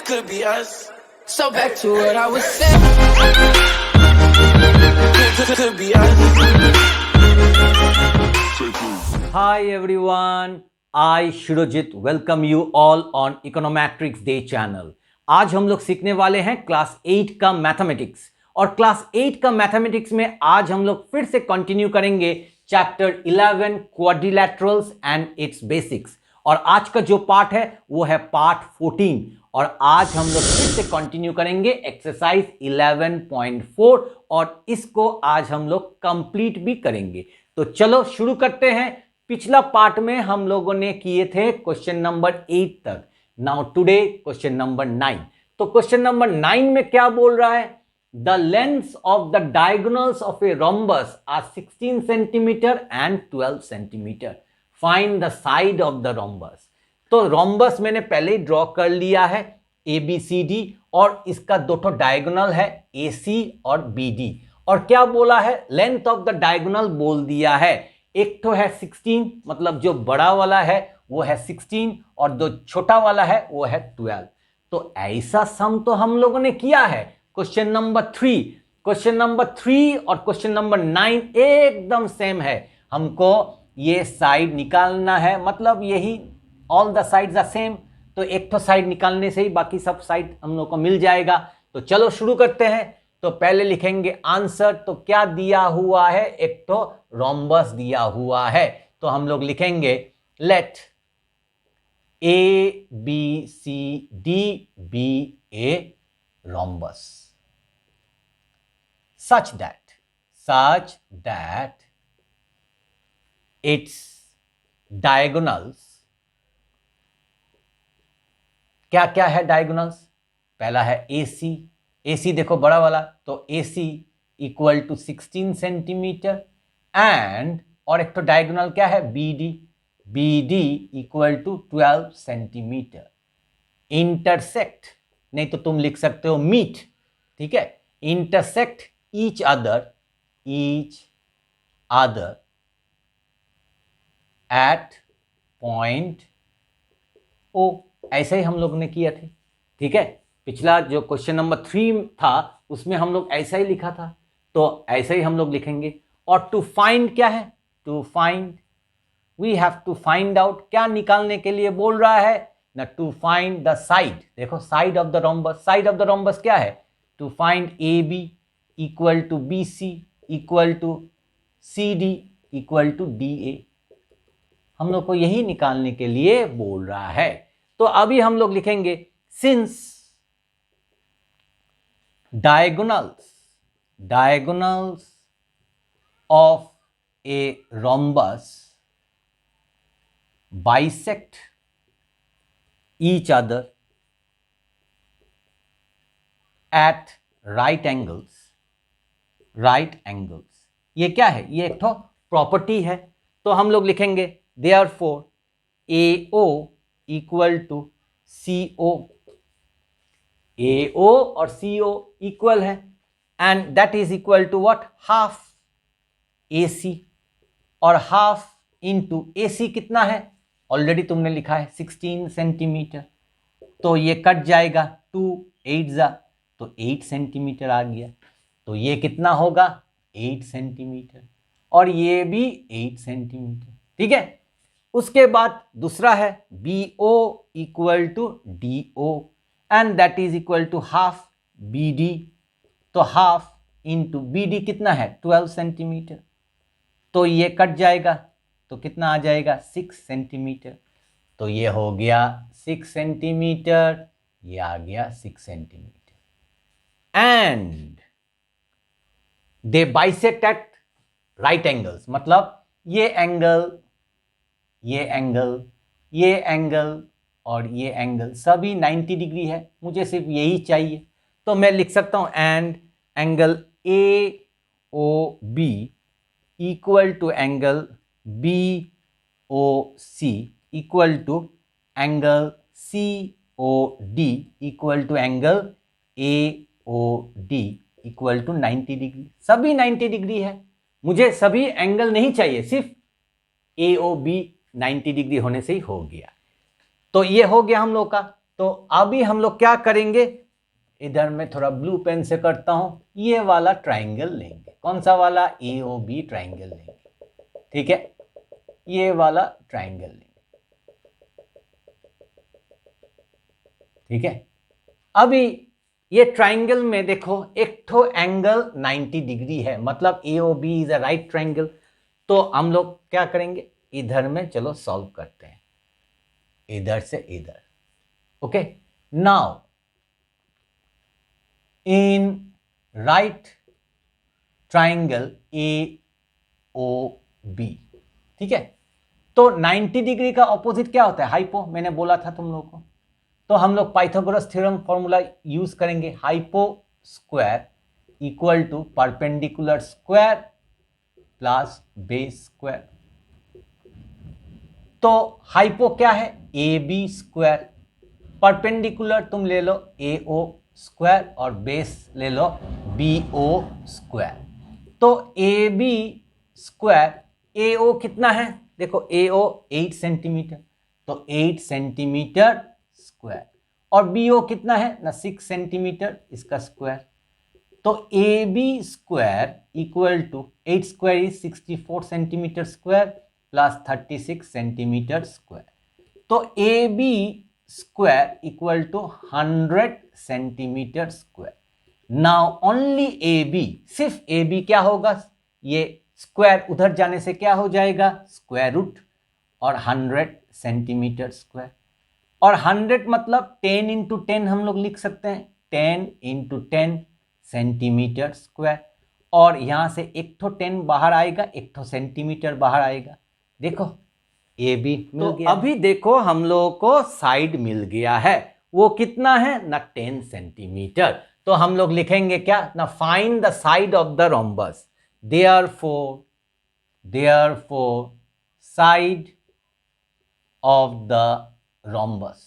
this could be us. So back to what I was saying. Could be us. Hi everyone, I Shirojit welcome you all on Econometrics Day channel. आज हम लोग सीखने वाले हैं class 8 का mathematics और class 8 का mathematics में आज हम लोग फिर से कंटिन्यू करेंगे चैप्टर 11 क्वाड्रिलैटरल्स एंड इट्स बेसिक्स। और आज का जो पार्ट है वो है पार्ट 14 और आज हम लोग फिर से कंटिन्यू करेंगे एक्सरसाइज 11.4 और इसको आज हम लोग कंप्लीट भी करेंगे। तो चलो शुरू करते हैं। पिछला पार्ट में हम लोगों ने किए थे क्वेश्चन नंबर 8 तक। Now today question number 9। तो क्वेश्चन नंबर 9 में क्या बोल रहा है? The lengths of the diagonals of a rhombus are 16 centimetre and 12 centimetre. Find the side of the rhombus. तो रोम्बस मैंने पहले ही ड्रॉ कर लिया है ABCD और इसका दो तो डायगोनल है AC और BD। और क्या बोला है? लेंथ ऑफ द डायगोनल बोल दिया है। एक तो है 16 मतलब जो बड़ा वाला है वो है 16 और जो छोटा वाला है वो है 12। तो ऐसा सम तो हम लोगों ने किया है क्वेश्चन नंबर 3। क्वेश्चन नंबर 3 और क्वेश्चन नंबर 9 एकदम सेम है। हमको ये साइड निकालना है, मतलब यही all the sides are same. तो एक तो साइड निकालने से ही बाकी सब साइड हम लोग को मिल जाएगा। तो चलो शुरू करते हैं। तो पहले लिखेंगे आंसर। तो क्या दिया हुआ है? एक तो रोम्बस दिया हुआ है। तो हम लोग लिखेंगे let ABCD be a rhombus such that its diagonals, क्या क्या है डायगोनल्स? पहला है AC देखो बड़ा वाला, तो AC equal to 16 centimetre and और एक तो डायगोनल क्या है? BD equal to 12 centimetre. Intersect, नहीं तो तुम लिख सकते हो मीट, ठीक है। Intersect each other at point O। ऐसे ही हम लोग ने किया थे, ठीक है। पिछला जो क्वेश्चन नंबर 3 था उसमें हम लोग ऐसा ही लिखा था, तो ऐसे ही हम लोग लिखेंगे। और टू फाइंड क्या है? To find we have to find out. क्या निकालने के लिए बोल रहा है ना? To find the side. देखो side of the rhombus, side of the rhombus क्या है? To find AB equal to BC equal to CD equal to DA। हम लोग को यही निकालने के लिए बोल रहा है। तो अभी हम लोग लिखेंगे since diagonals of a rhombus bisect each other eight right angles. ये क्या है? ये एक तो प्रॉपर्टी है। तो हम लोग लिखेंगे therefore AO equal to CO। AO और CO इक्वल है and that is equal to what? Half AC। और हाफ इंटू AC कितना है? ऑलरेडी तुमने लिखा है 16 सेंटीमीटर। तो ये कट जाएगा, 2 8 जा, तो 8 सेंटीमीटर आ गया। तो ये कितना होगा? 8 सेंटीमीटर और ये भी 8 सेंटीमीटर, ठीक है। उसके बाद दूसरा है BO equal to DO and that is equal to half BD। तो हाफ इंटू BD कितना है? 12 सेंटीमीटर। तो ये कट जाएगा, तो कितना आ जाएगा? 6 सेंटीमीटर। तो ये हो गया 6 सेंटीमीटर, ये आ गया 6 centimetre. And they bisect at right angles, मतलब ये एंगल और ये एंगल सभी 90 डिग्री है। मुझे सिर्फ यही चाहिए, तो मैं लिख सकता हूं and angle AOB equal to angle BOC equal to angle COD equal to angle AOD equal to 90 degree. सभी 90 डिग्री है। मुझे सभी एंगल नहीं चाहिए, सिर्फ AOB 90 डिग्री होने से ही हो गया। तो ये हो गया हम लोग का। तो अभी हम लोग क्या करेंगे, इधर मैं थोड़ा ब्लू पेन से करता हूं, ये वाला ट्राइंगल लेंगे। कौन सा वाला? AOB ट्राइंगल लेंगे। ठीक है, ये वाला ट्राइंगल लेंगे। ठीक है, अभी ये ट्राइंगल में देखो एक तो एंगल 90 डिग्री है, मतलब AOB is a right triangle. तो हम लोग क्या करेंगे, इधर में चलो सॉल्व करते हैं, इधर से इधर। Okay, now in right triangle AOB, ठीक है, तो 90 डिग्री का ऑपोजिट क्या होता है? हाइपो, मैंने बोला था तुम लोगों को। तो हम लोग पाइथागोरस थ्योरम फॉर्मूला यूज करेंगे, hypo square equal to perpendicular square plus base square. तो हाइपो क्या है? AB स्क्वायर, परपेंडिकुलर तुम ले लो AO स्क्वायर और बेस ले लो BO स्क्वायर। तो AB स्क्वायर, AO कितना है? देखो AO 8 सेंटीमीटर, तो 8 सेंटीमीटर स्क्वायर, और BO कितना है ना? 6 सेंटीमीटर, इसका स्क्वायर। तो AB square equal to 8 square is 64 centimetre square plus 36 centimetre square. तो AB square equal to 100 centimetre square. Now only AB, सिर्फ AB क्या होगा? ये स्क्वायर उधर जाने से क्या हो जाएगा? स्क्वायर रूट, और 100 सेंटीमीटर स्क्वायर। और 100 मतलब 10 इंटू 10 हम लोग लिख सकते हैं, 10 इंटू 10 सेंटीमीटर स्क्वायर। और यहां से एक तो 10 बाहर आएगा, एक तो सेंटीमीटर बाहर आएगा। देखो AB मिल गया। अभी देखो हम लोगों को साइड मिल गया है, वो कितना है ना? 10 सेंटीमीटर। तो हम लोग लिखेंगे क्या ना? Find the side of the rhombus. Therefore side of the rhombus,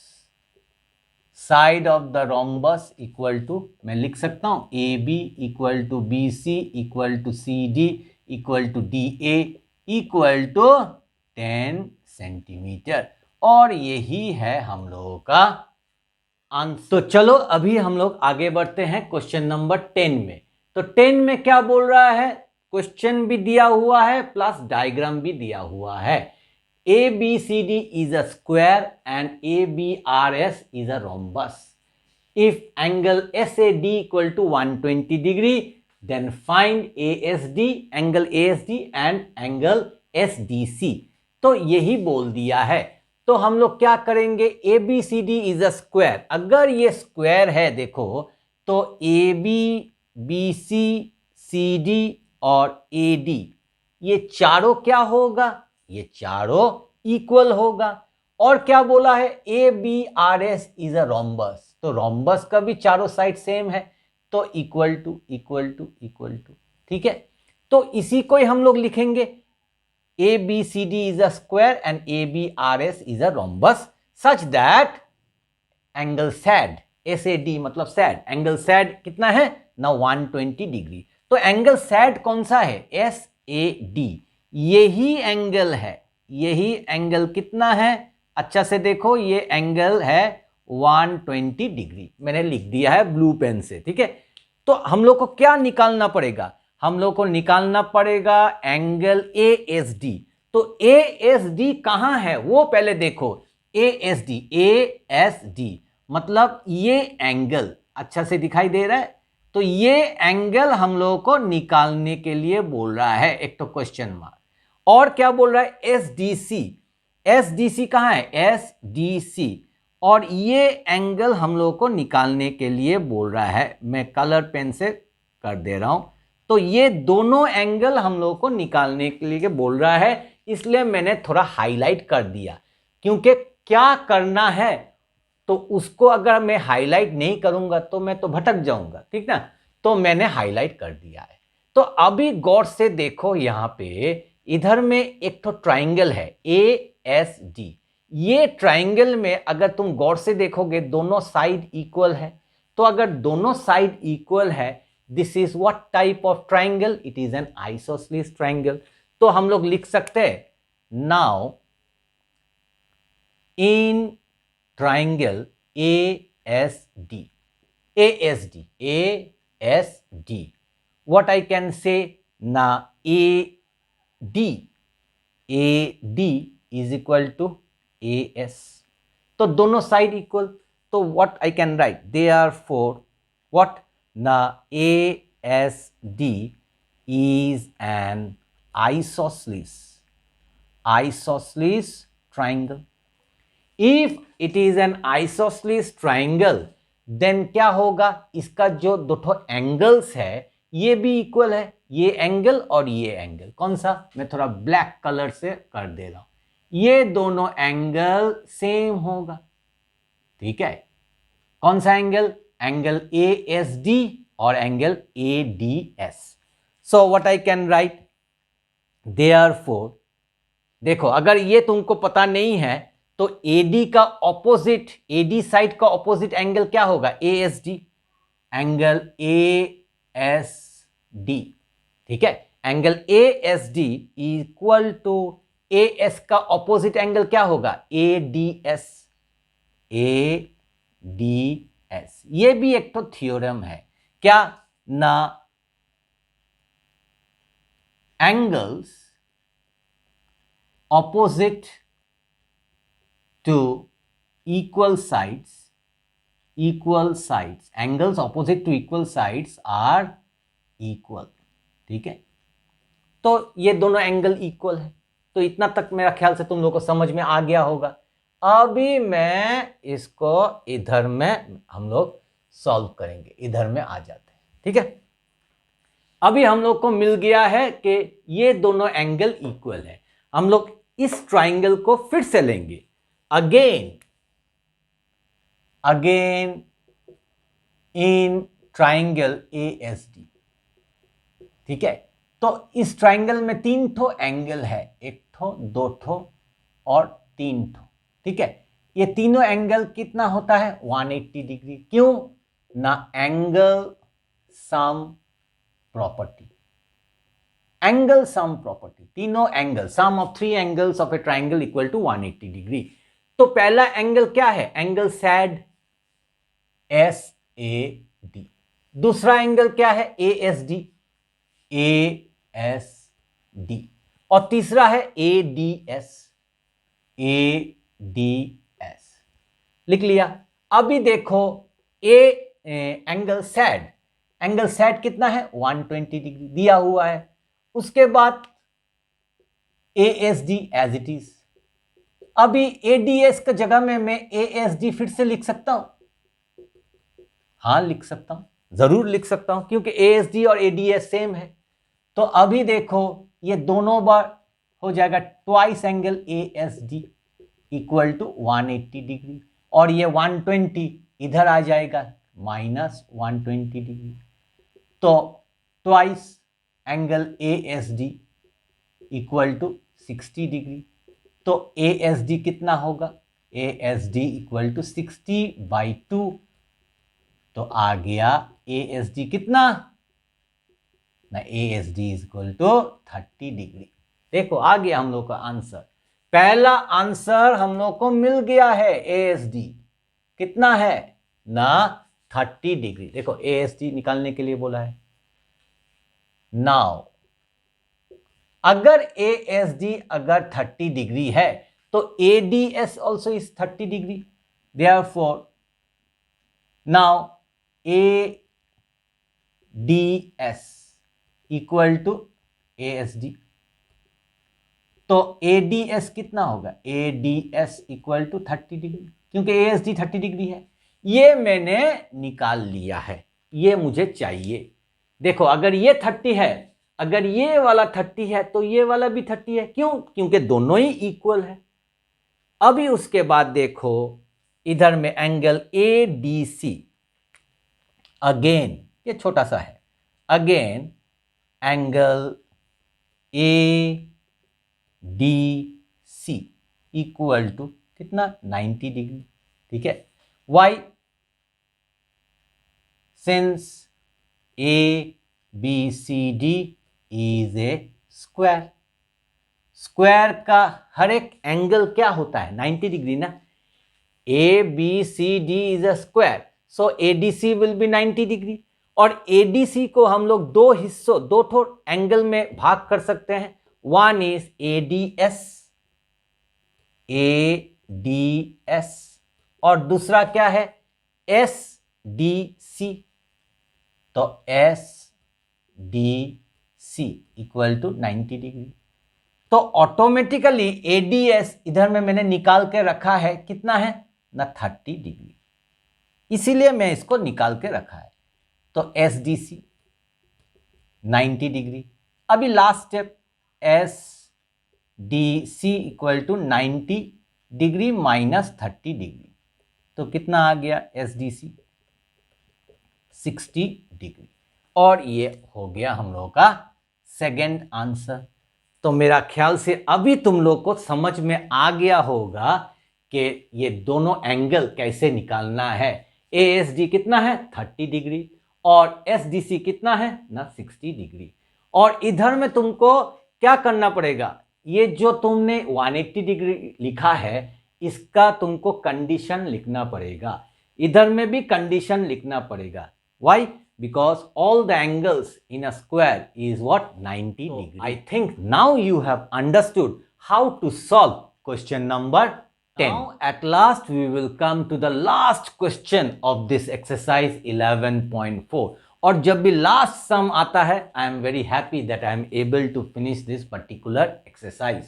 side of the rhombus equal to, मैं लिख सकता हूं AB equal to BC equal to CD equal to DA equal to 10 centimetre. और यही है हम लोगों का आंसर। तो चलो अभी हम लोग आगे बढ़ते हैं क्वेश्चन नंबर 10 में। तो 10 में क्या बोल रहा है? क्वेश्चन भी दिया हुआ है प्लस डायग्राम भी दिया हुआ है। ABCD is a square and ABRS is a rhombus. If angle SAD equal to 120 degree, then find ASD, angle ASD and angle SDC. तो यही बोल दिया है। तो हम लोग क्या करेंगे? ABCD is a square, अगर ये स्क्वायर है देखो, तो AB, BC, CD और AD ये चारों क्या होगा? ये चारों इक्वल होगा। और क्या बोला है? ABRS इज अ रोम्बस, तो रोम्बस का भी चारों साइड सेम है, तो equal to equal to equal to. ठीक है, तो इसी को ही हम लोग लिखेंगे, ABCD is a square and ABRS is a rhombus such that angle SAD, SAD मतलब SAD, एंगल SAD कितना है ना? 120 डिग्री। तो एंगल SAD कौन सा है? SAD, यही एंगल है। यही एंगल कितना है? अच्छा से देखो, ये एंगल है 120 डिग्री, मैंने लिख दिया है ब्लू पेन से। ठीक है, तो हम लोग को क्या निकालना पड़ेगा? हम लोग को निकालना पड़ेगा एंगल ASD। तो ASD कहां है वो पहले देखो। ASD मतलब ये एंगल अच्छा से दिखाई दे रहा है, तो ये एंगल हम लोगों को निकालने के लिए बोल रहा है, एक तो क्वेश्चन मार्क। और क्या बोल रहा है? SDC कहां है? SDC, और ये एंगल हम लोगों को निकालने के लिए बोल रहा है। मैं कलर पेन से कर दे रहा हूं। तो ये दोनों एंगल हम लोगों को निकालने के लिए बोल रहा है, इसलिए मैंने थोड़ा हाईलाइट कर दिया, क्योंकि क्या करना है तो उसको अगर मैं हाईलाइट नहीं करूंगा तो मैं तो भटक जाऊंगा। ठीक ना, तो मैंने हाईलाइट कर दिया है। तो अभी गौर से देखो, यहां पे इधर में एक तो ट्राइंगल है ASD। ये ट्राइंगल में अगर तुम गौर से देखोगे दोनों साइड इक्वल है। तो अगर दोनों साइड इक्वल है, this is what type of triangle? It is an isosceles triangle. तो हम लोग लिख सकते हैं now in triangle ASD. ASD. ASD. What I can say na AD. AD is equal to AS. तो दोनों साइड इक्वल, तो what I can write, therefore what na ASD is an isosceles triangle. If it is an isosceles triangle, then क्या होगा, इसका जो दो ठो angles है ये भी इक्वल है, ये एंगल और ये एंगल. कौन सा, मैं थोड़ा ब्लैक कलर से कर दे रहा हूं. ये दोनों एंगल सेम होगा. ठीक है, कौन सा एंगल, एंगल ASD और angle ADS. So what I can write, therefore, देखो अगर ये तुमको पता नहीं है तो AD का ऑपोजिट, AD साइड का ऑपोजिट एंगल क्या होगा, ASD. Angle ASD. ठीक है, angle ASD equal to AS का ऑपोजिट एंगल क्या होगा, ADS. ADS. ये भी एक तो थ्योरम है क्या ना, angles opposite to equal sides, angles opposite to equal sides are equal. ठीक है, तो ये दोनों एंगल इक्वल है. तो इतना तक मेरा ख्याल से तुम लोगों को समझ में आ गया होगा. अभी मैं इसको इधर में हम लोग सॉल्व करेंगे, इधर में आ जाते हैं. ठीक है, अभी हम लोग को मिल गया है कि ये दोनों एंगल इक्वल है. हम लोग इस ट्राइंगल को फिर से लेंगे, अगेन इन ट्राइंगल ASD. ठीक है, तो इस ट्राइंगल में तीन ठो एंगल है, एक ठो, दो ठो और तीन ठो. ठीक है, ये तीनों एंगल कितना होता है, 180 डिग्री. क्यों ना, angle sum property. Angle sum property, तीनों angle, sum of three angles of a triangle equal to 180 degree. तो पहला एंगल क्या है, एंगल सैड, SAD. दूसरा एंगल क्या है, ASD, ASD. और तीसरा है ADS, ADS. लिख लिया. अभी देखो एंगल सैड कितना है, 120 डिग्री दिया हुआ है. उसके बाद ASD एज इट इज. अभी ADS का जगह में मैं ASD फिर से लिख सकता हूं, हाँ लिख सकता हूं, जरूर लिख सकता हूं, क्योंकि ASD और ADS सेम है. तो अभी देखो ये दोनों बार हो जाएगा twice angle ASD equal to 180 degree, और ये 120 इधर आ जाएगा -120 डिग्री. तो twice angle ASD equal to 60 degree. तो ASD कितना होगा, ASD इक्वल टू 60/2. तो आ गया ASD कितना ना, ASD इक्वल टू 30 डिग्री. देखो आ गया हम लोग का आंसर. पहला आंसर हम लोग को मिल गया है. ASD कितना है ना, 30 डिग्री. देखो ASD निकालने के लिए बोला है. नाउ अगर ASD अगर 30 डिग्री है तो ADS also is 30 degree. Therefore now ADS equal to ASD. तो ADS कितना होगा, ADS इक्वल टू 30 डिग्री, क्योंकि ASD 30 डिग्री है. ये मैंने निकाल लिया है, ये मुझे चाहिए. देखो अगर ये 30 है, अगर ये वाला 30 है तो ये वाला भी 30 है. क्यों, क्योंकि दोनों ही इक्वल है. अभी उसके बाद देखो इधर में एंगल ADC, अगेन ये छोटा सा है, again angle ADC equal to कितना, 90 डिग्री. ठीक है, why, since ABCD is a square. Square का हर एक एंगल क्या होता है, 90 डिग्री ना. ABCD is a square, so ADC will be 90 degree. और ADC को हम लोग दो हिस्सों, दो ठो एंगल में भाग कर सकते हैं। वन इज ADS और दूसरा क्या है SDC। तो SDC इक्वल टू 90 डिग्री। तो ऑटोमेटिकली ADS इधर में मैंने निकाल के रखा है, कितना है ना 30 डिग्री, इसीलिए मैं इसको निकाल के रखा है। तो SDC 90 डिग्री। अभी last step SDC equal to 90 degree minus 30 degree. तो कितना आ गया SDC 60 डिग्री। और ये हो गया हम लोगों का सेकंड आंसर। तो मेरा ख्याल से अभी तुम लोग को समझ में आ गया होगा कि ये दोनों एंगल कैसे निकालना है। ASD कितना है 30 डिग्री और SDC कितना है ना 60 डिग्री। और इधर में तुमको क्या करना पड़ेगा, ये जो तुमने 180 डिग्री लिखा है इसका तुमको कंडीशन लिखना पड़ेगा, इधर में भी कंडीशन लिखना पड़ेगा। Why? Because all the angles in a square is what 90 degree. I think now you have understood how to solve question number 10. Now at last we will come to the last question of this exercise 11.4. और जब भी last sum आता है I am very happy that I am able to finish this particular exercise.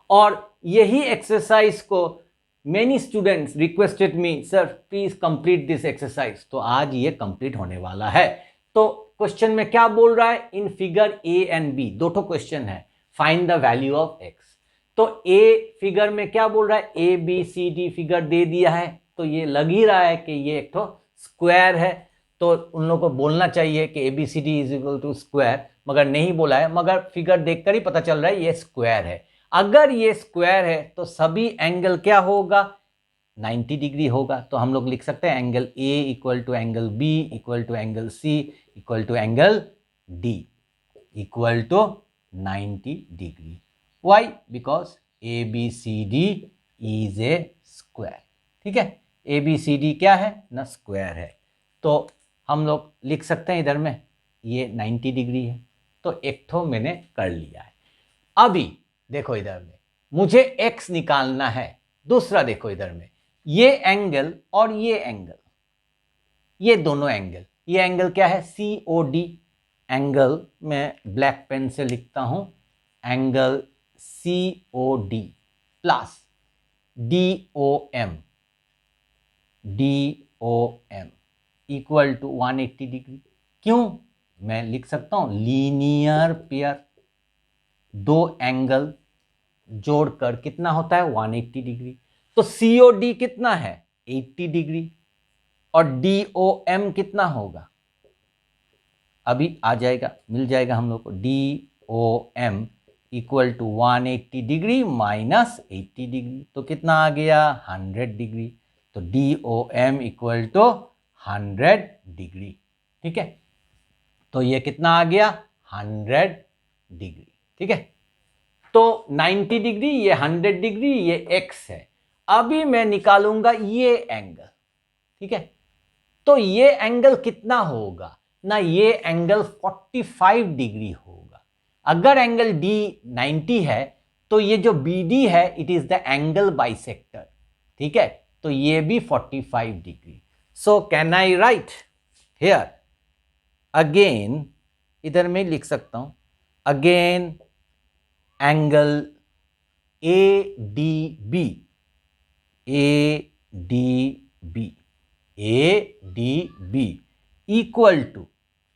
और यही exercise को many students requested me, sir please complete this exercise. तो आज ये complete होने वाला है। तो क्वेश्चन में क्या बोल रहा है, in figure A and B दो ठो क्वेश्चन है, find the value of x। तो A फिगर में क्या बोल रहा है, ABCD फिगर दे दिया है, तो ये लग ही रहा है कि ये एक तो स्क्वायर है। तो उन लोगों को बोलना चाहिए कि ABCD is equal to square, मगर नहीं बोला है, मगर फिगर देखकर ही पता चल रहा है ये स्क्वायर है। अगर ये स्क्वायर है तो सभी एंगल क्या होगा 90 डिग्री होगा। तो हम लोग लिख सकते हैं angle A equal to angle B equal to angle C equal to angle D equal to 90 degree. Why? Because ABCD is a square. ठीक है, ABCD क्या है ना स्क्वायर है। तो हम लोग लिख सकते हैं इधर में ये 90 डिग्री है। तो एक तो मैंने कर लिया है। अभी देखो इधर में मुझे x निकालना है। दूसरा देखो इधर में ये एंगल और ये एंगल, ये दोनों एंगल, ये एंगल क्या है COD एंगल, मैं ब्लैक पेन से लिखता हूं angle COD plus DOM equal to 180 degree. क्यों? मैं लिख सकता हूं लीनियर पेयर, दो एंगल जोड़कर कितना होता है 180 डिग्री। तो COD कितना है 80 डिग्री और DOM कितना होगा, अभी आ जाएगा, मिल जाएगा हम लोग को। DOM equal to 180 degree minus 80 degree, तो कितना आ गया 100 डिग्री। तो DOM इक्वल टू 100 डिग्री। ठीक है, तो ये कितना आ गया 100 डिग्री। ठीक है, तो 90 डिग्री, ये 100 डिग्री, ये x है। अभी मैं निकालूंगा ये एंगल। ठीक है, तो ये एंगल कितना होगा ना, ये एंगल 45 डिग्री होगा। अगर एंगल D 90 है तो ये जो BD है it is the angle bisector. ठीक है, तो ये भी 45 degree. So can I write here again, इधर में लिख सकता हूं again angle ADB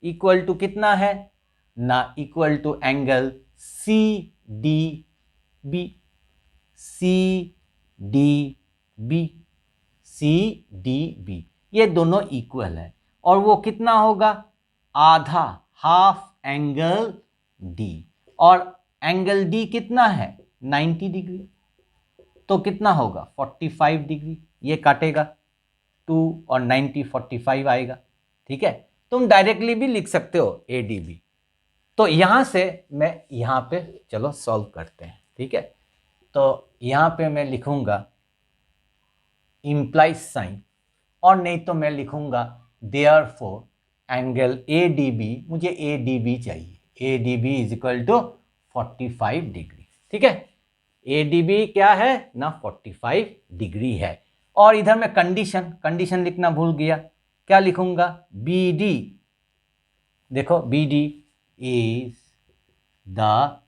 equal to कितना है ना, इक्वल टू एंगल CDB, ये दोनों इक्वल है। और वो कितना होगा आधा, हाफ एंगल D, और एंगल D कितना है 90 डिग्री, तो कितना होगा 45 डिग्री। ये काटेगा 2 और 90 45 आएगा। ठीक है, तुम डायरेक्टली भी लिख सकते हो ADB। तो यहां से मैं यहां पे चलो सॉल्व करते हैं। ठीक है, तो यहां पे मैं लिखूंगा इम्प्लाइज साइन, और नहीं तो मैं लिखूंगा देयरफॉर एंगल ADB, मुझे ADB चाहिए, ADB is equal to 45 degree. ठीक है, ADB क्या है ना, 45 डिग्री है। और इधर मैं कंडीशन लिखना भूल गया, क्या लिखूंगा, BD, देखो BD is the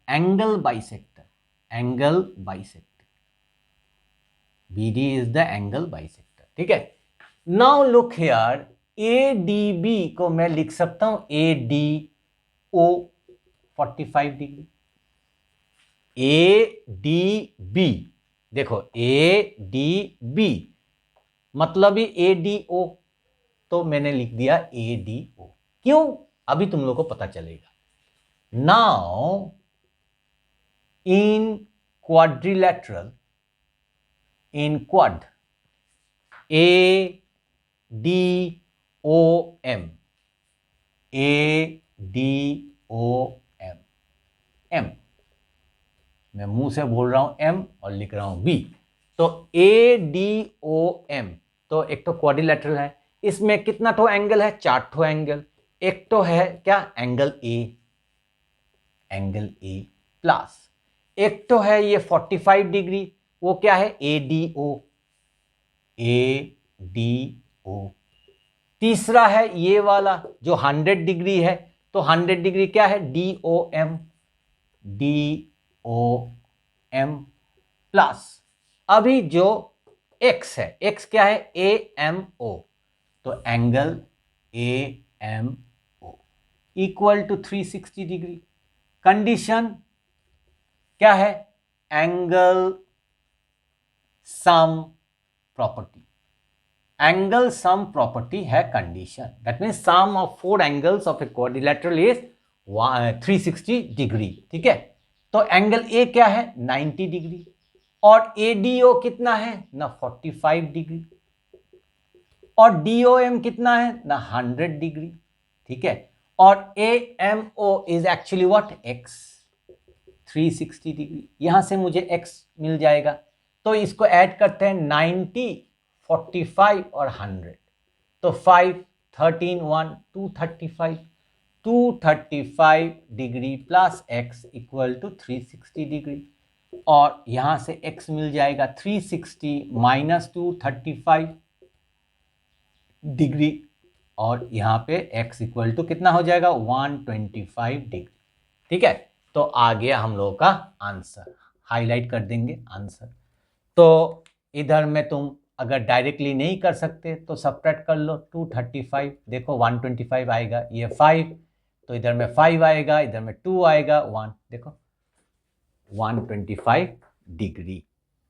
angle bisector, angle bisector, BD is the angle bisector. ठीक है, नाउ लुक हियर, ADB को मैं लिख सकता हूं ADO 45 डिग्री। ADB, देखो ADB मतलब ही ADO, तो मैंने लिख दिया ADO। क्यों, अभी तुम लोग को पता चलेगा। Now in quadrilateral, in quad, ADOM, ADOM, M, मैं मुंह से बोल रहा हूं M और लिख रहा हूं B, तो ADOM, तो एक तो क्वाड्रिलेटरल है, इसमें कितना ठो एंगल है, 4 ठो एंगल। एक तो है क्या, एंगल A प्लस, एक तो है ये 45 डिग्री, वो क्या है, ADO, तीसरा है ये वाला जो 100 डिग्री है, तो 100 डिग्री क्या है, DOM प्लस, अभी जो X है, X क्या है, AMO, तो angle AMO equal to 360 degree. Condition क्या है, angle sum property, angle sum property है condition, that means sum of 4 angles of a quadrilateral is 360 degree. ठीक है, तो एंगल A क्या है, 90 डिग्री, और ADO कितना है ना, 45 डिग्री, और DOM कितना है ना, 100 डिग्री। ठीक है, और AMO is actually what, X, 360 degree. यहां से मुझे X मिल जाएगा, तो इसको ऐड करते हैं, 90, 45 और 100, तो 5, 13, 1, 235 degree plus X equal to 360 degree, और यहां से X मिल जाएगा 360 माइनस 235 डिग्री, और यहां पे X इक्वल टू कितना हो जाएगा, 125 डिग्री। ठीक है, तो आ गया हम लोगों का आंसर, हाईलाइट कर देंगे आंसर। तो इधर में तुम अगर डायरेक्टली नहीं कर सकते तो सब्ट्रैक्ट कर लो, 235, देखो 125 आएगा, ये 5, तो इधर में 5 आएगा, इधर में 2 आएगा, 1, देखो 125 डिग्री।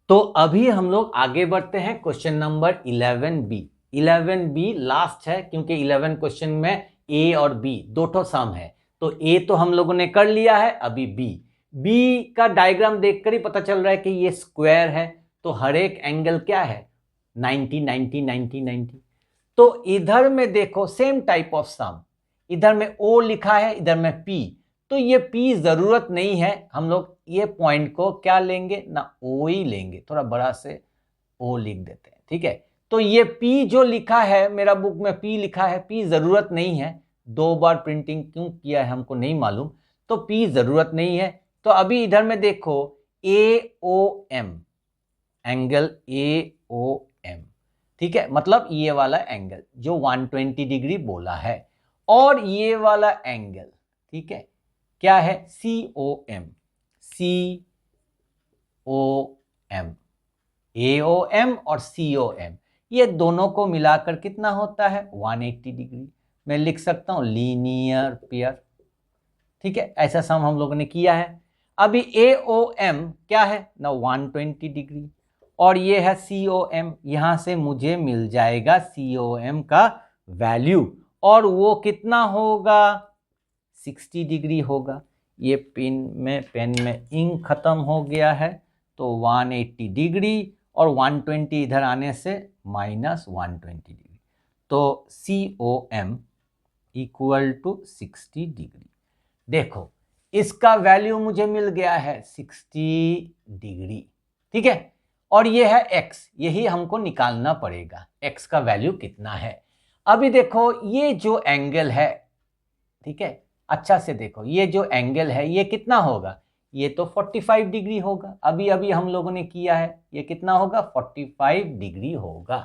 तो अभी हम लोग आगे बढ़ते हैं, question number 11B। 11B last है, क्योंकि 11 क्वेश्चन में A और B दो ठो सम है, तो A तो हम लोगों ने कर लिया है, अभी B का डायग्राम देखकर ही पता चल रहा है कि ये स्क्वायर है, तो हर एक एंगल क्या है, 90 90 90 90। तो इधर में देखो सेम टाइप ऑफ सम, इधर में O लिखा है, इधर में P, तो ये P जरूरत नहीं है, हम लोग ये पॉइंट को क्या लेंगे ना, O ही लेंगे, थोड़ा बड़ा से O लिख देते हैं। ठीक है, तो ये P जो लिखा है, मेरा बुक में P लिखा है, P जरूरत नहीं है, 2 बार प्रिंटिंग क्यों किया है हमको नहीं मालूम, तो P जरूरत नहीं है। तो अभी इधर में देखो AOM, एंगल AOM, ठीक है, मतलब ये वाला एंगल जो 120 डिग्री बोला है, और ये वाला एंगल, ठीक है, क्या है, COM, AOM और COM, ये दोनों को मिलाकर कितना होता है, 180 डिग्री। मैं लिख सकता हूं लीनियर पेयर। ठीक है, ऐसा सम हम लोगों ने किया है। अभी AOM क्या है ना, 120 डिग्री, और ये है COM, यहां से मुझे मिल जाएगा COM का वैल्यू, और वो कितना होगा, 60 डिग्री होगा। ये पेन में इंक खत्म हो गया है, तो 180 डिग्री और 120 इधर आने से माइनस 120 डिग्री, तो COM इक्वल टू 60 डिग्री। देखो इसका वैल्यू मुझे मिल गया है 60 डिग्री। ठीक है, और ये है x, यही हमको निकालना पड़ेगा, x का वैल्यू कितना है। अभी देखो ये जो एंगल है, ठीक है, अच्छा से देखो, ये जो एंगल है ये कितना होगा, ये तो 45 डिग्री होगा। अभी अभी हम लोगों ने किया है, ये कितना होगा, 45 डिग्री होगा।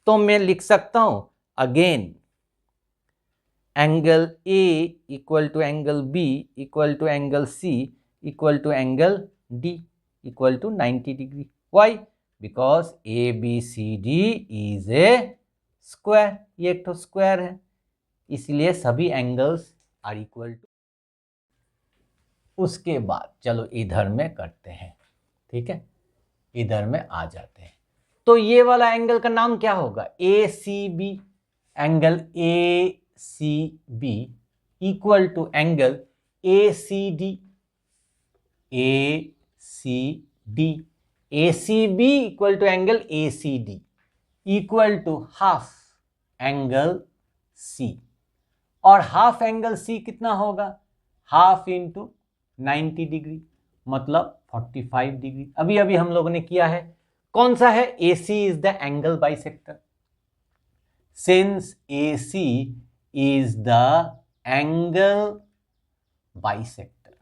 तो मैं लिख सकता हूं again, angle A equal to angle B equal to angle C equal to angle D equal to 90 degree. Why? Because ABCD is a square, ये एक तो स्क्वायर है, इसलिए सभी एंगल्स आर इक्वल टू। उसके बाद चलो इधर में करते हैं, ठीक है, इधर में आ जाते हैं। तो ये वाला एंगल का नाम क्या होगा, ACB, angle ACB equal to angle ACD, ACB equal to angle ACD equal to half angle C, और हाफ एंगल C कितना होगा, हाफ इंटू 90 डिग्री मतलब 45 डिग्री। अभी अभी हम लोगों ने किया है, कौन सा है, AC is the angle bisector. Since AC is the angle bisector,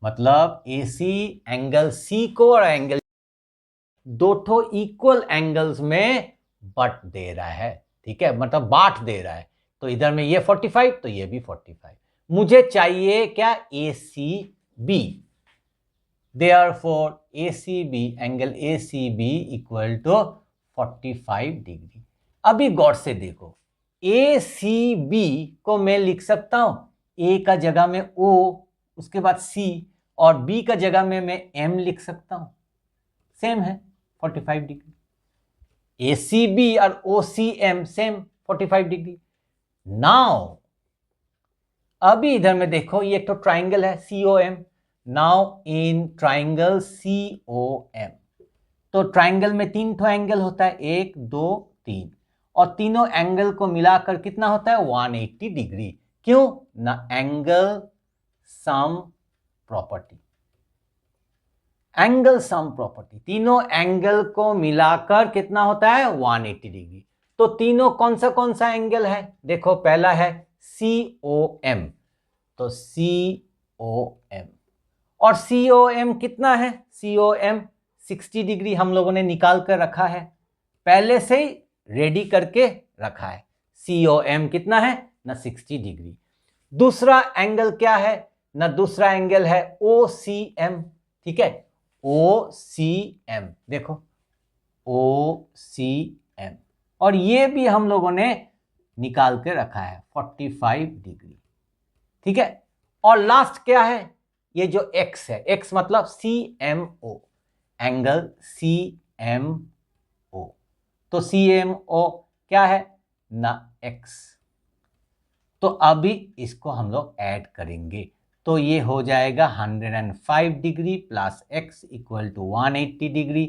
मतलब AC एंगल C को और एंगल दो ठो इक्वल एंगल्स में बट दे रहा है, ठीक है, मतलब बांट दे रहा है। तो इधर में ये 45 तो ये भी 45, मुझे चाहिए क्या, ACB। Therefore ACB, angle ACB equal to 45 degree. अभी गौर से देखो, ACB को मैं लिख सकता हूं A का जगह में O, उसके बाद C, और B का जगह में मैं M लिख सकता हूं, सेम है 45 डिग्री। ACB और OCM सेम 45 डिग्री। नाउ अभी इधर में देखो, ये एक तो ट्राइंगल है COM। Now in triangle COM, तो ट्राइंगल में 3 ठो एंगल होता है, 1 2 3, और तीनों एंगल को मिलाकर कितना होता है, 180 डिग्री। क्यों ना, angle sum property, angle sum property, तीनों एंगल को मिलाकर कितना होता है, 180 डिग्री। तो तीनों कौन सा एंगल है, देखो पहला है COM, तो COM, और COM कितना है, COM 60 डिग्री हम लोगों ने निकाल कर रखा है, पहले से ही रेडी करके रखा है। COM कितना है ना, 60 डिग्री। दूसरा एंगल क्या है ना, दूसरा एंगल है OCM, ठीक है, OCM, देखो OCM, और ये भी हम लोगों ने निकाल के रखा है 45 डिग्री, ठीक है। और लास्ट क्या है, ये जो X है, X मतलब CMO, एंगल CMO, तो CMO क्या है ना, X। तो अभी इसको हम लोग ऐड करेंगे, तो ये हो जाएगा 105 degree plus X equal to 180 degree.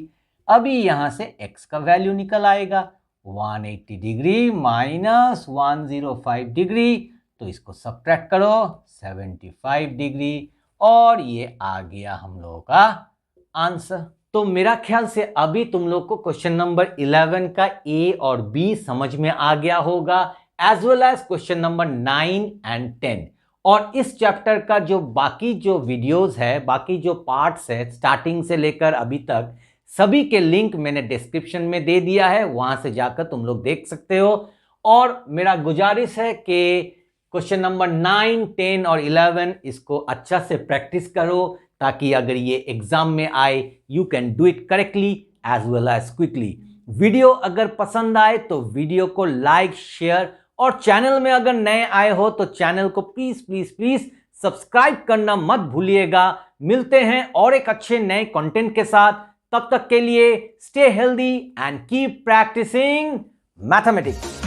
अभी यहां से X का वैल्यू निकल आएगा 180 डिग्री माइनस 105 डिग्री, तो इसको सब्ट्रैक्ट करो 75 डिग्री, और ये आ गया हम लोगों का आंसर। तो मेरा ख्याल से अभी तुम लोग को क्वेश्चन नंबर 11 का A और B समझ में आ गया होगा, as well as question number 9 and 10। और इस चैप्टर का जो बाकी जो वीडियोस है, बाकी जो पार्ट्स है स्टार्टिंग से लेकर अभी तक, सभी के लिंक मैंने डिस्क्रिप्शन में दे दिया है, वहां से जाकर तुम लोग देख सकते हो। और मेरा गुजारिश है कि क्वेश्चन नंबर 9, 10 और 11 इसको अच्छा से प्रैक्टिस करो, ताकि अगर ये एग्जाम में आए you can do it correctly as well as quickly. Video अगर पसंद आए तो वीडियो को लाइक, शेयर, और चैनल में अगर नए आए हो तो चैनल को प्लीज प्लीज प्लीज सब्सक्राइब करना मत भूलिएगा। मिलते हैं और एक अच्छे नए कंटेंट के साथ, तब तक के लिए stay healthy and keep practising mathematics.